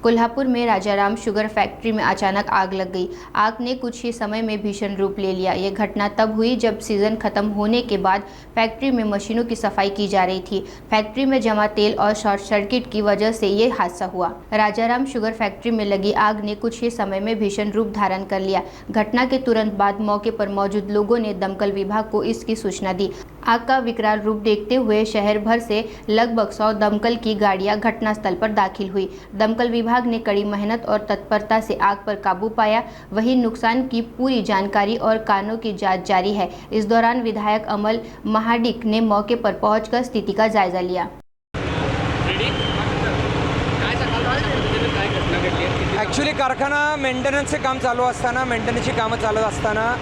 कोल्हापुर में Rajaram sugar factory में अचानक आग लग गई। आग ने कुछ ही समय में भीषण रूप ले लिया। यह घटना तब हुई जब सीजन खत्म होने के बाद फैक्ट्री में मशीनों की सफाई की जा रही थी। फैक्ट्री में जमा तेल और शॉर्ट सर्किट की वजह से ये हादसा हुआ। राजाराम शुगर फैक्ट्री में लगी आग ने कुछ ही समय में भीषण रूप धारण कर लिया। घटना के तुरंत बाद मौके पर मौजूद लोगों ने दमकल विभाग को इसकी सूचना दी। आग का विकराल रूप देखते हुए शहर भर से लगभग 100 दमकल की गाड़ियां घटनास्थल पर दाखिल हुई। दमकल विभाग ने कड़ी मेहनत और तत्परता से आग पर काबू पाया। वहीं नुकसान की पूरी जानकारी और कारणों की जांच जारी है। इस दौरान विधायक अमल महाडिक ने मौके पर पहुंचकर स्थिति का जायजा लिया। ॲक्च्युली कारखाना मेंटेनन्सचे काम चालू असताना मेंटेनन्सची कामं चालत असताना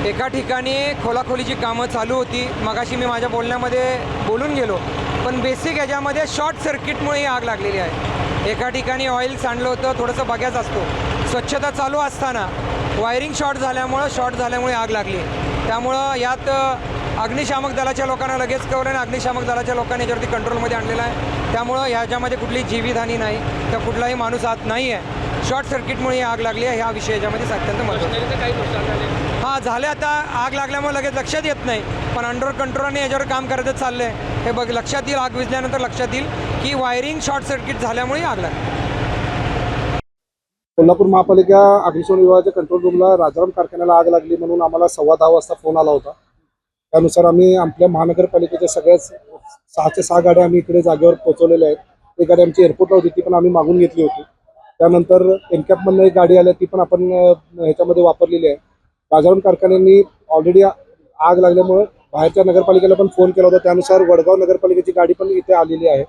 एका ठिकाणी खोलाखोलीची कामं चालू होती। मगाशी मी माझ्या बोलण्यामध्ये बोलून गेलो, पण बेसिक याच्यामध्ये शॉर्ट सर्किटमुळे ही आग लागलेली आहे। एका ठिकाणी ऑइल सांडलं होतं, थोडंसं बघायचं असतो। स्वच्छता चालू असताना वायरिंग शॉर्ट झाल्यामुळे आग लागली। त्यामुळं यात अग्निशामक दलाच्या लोकांना लगेच कळवलं आणि अग्निशामक दलाच्या लोकांनी याच्यावरती कंट्रोलमध्ये आणलेलं आहे। त्यामुळं ह्याच्यामध्ये कुठली जीवितहानी नाही, तर कुठलाही माणूस आत नाही आहे। शॉर्ट सर्किटमुळे ही आग लागली आहे, ह्या विषय याच्यामध्ये अत्यंत महत्त्वाचं हां झाले। आता आग लागल्यामुळे लगेच लक्षात येत नाही, पण अंडर कंट्रोलने याच्यावर काम करायचं चाललं आहे। हे बघ लक्षात येईल, आग विझल्यानंतर लक्षात येईल की वायरिंग शॉर्ट सर्किट झाल्यामुळे आग लागली। कोल्हापूर महापालिका अग्निशमन विभागाच्या कंट्रोल रूमला राजाराम कारखान्याला आग लागली म्हणून आम्हाला 10:15 वाजता फोन आला होता। त्यानुसार आम्ही आपल्या महानगरपालिकेच्या सगळ्याच 6च्या 6 गाड्या आम्ही इकडे जागेवर पोहोचवलेल्या आहेत। एक गाडी आमची एअरपोर्टला होती, ती पण आम्ही मागून घेतली होती। त्यानंतर एनकॅपमधनं एक गाडी आली, ती पण आपण ह्याच्यामध्ये वापरलेली आहे। राजाराम कारखान्यांनी ऑलरेडी आग लागल्यामुळे बाहेरच्या नगरपालिकेला पण फोन केला होता। त्यानुसार वडगाव नगरपालिकेची गाडी पण इथे आलेली आहे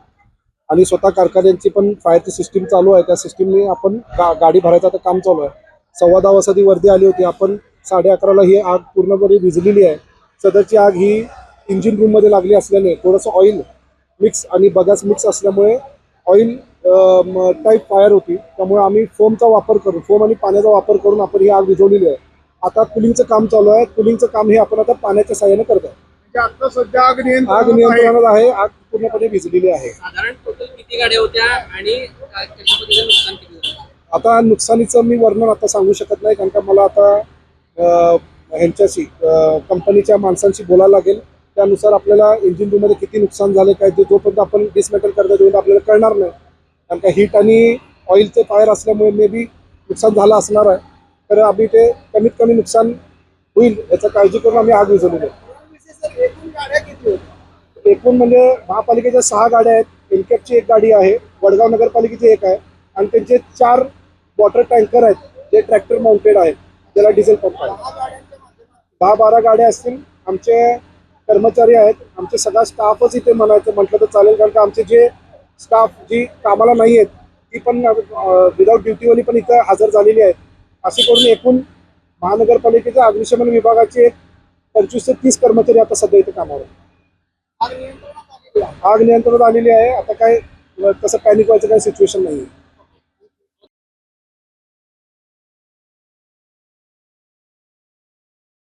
आणि स्वतः कारखान्यांची पण फायरची सिस्टीम चालू आहे। त्या सिस्टीमने आपण गाडी भरायचं आता काम चालू आहे। 10:15 वाजता ती वर्दी आली होती। आपण 11:30ला ही आग पूर्णपणे विझलेली आहे। सदरची आग ही इंजिन रूममध्ये लागली असल्याने थोडंसं ऑइल मिक्स आणि बगास मिक्स असल्यामुळे ऑइल टाईप फायर होती। त्यामुळे आम्ही फोम आणि पाण्याचा वापर करून आपण ही आग विझवलेली आहे। आता कुलिंगचं काम चालू आहे। कुलिंगचं काम हे आपण आता पाण्याच्या साहाय्याने करत आहे। म्हणजे आता सध्या आग नियंत्रणात आहे। आग पूर्णपणे विझलेली आहे। साधारण टोटल किती गाड्या होत्या आणि त्याच्या पद्धतीने नुकसान किती होतं? आता नुकसानीचं मी वर्णन आता सांगू शकत नाही, कारण का मला आता ह्यांच्याशी कंपनीच्या माणसांशी बोलायला लागेल। त्यानुसार आपल्याला इंजिन रूममध्ये किती नुकसान झाले काय ते जोपर्यंत आपण डिसमेटल करता तोपर्यंत आपल्याला कळणार नाही, कारण का हीट आणि ऑइलचे फायर असल्यामुळे मे बी नुकसान झालं असणार आहे। तर आम्ही ते कमीत कमी नुकसान होईल याचा काळजी करून आम्ही आग विझवलेली आहे। एकूण म्हणजे महापालिकेच्या 6 गाड्या आहेत। एनकॅपची एक गाडी आहे, वडगाव नगरपालिकेची एक आहे आणि त्यांचे 4 वॉटर टँकर आहेत जे ट्रॅक्टर माउंटेड आहेत, ज्याला डिझेल पंप आहे। 10-12 गाड्या असतील। आमचे कर्मचारी आहेत, आमचे सगळा स्टाफच इथे म्हटलं तर चालेल, कारण का आमचे जे स्टाफ जी कामाला नाही आहेत ती पण विदाऊट ड्युटीवाली पण इथं हजर झालेली आहेत। असे करून एकूण महानगरपालिकेच्या अग्निशमन विभागाचे 25 ते 30 कर्मचारी आता सध्या इथे कामावर आहेत। आग नियंत्रणात आलेली आहे। आता काय तसं पॅनिक व्हायचं काही सिच्युएशन नाही आहे।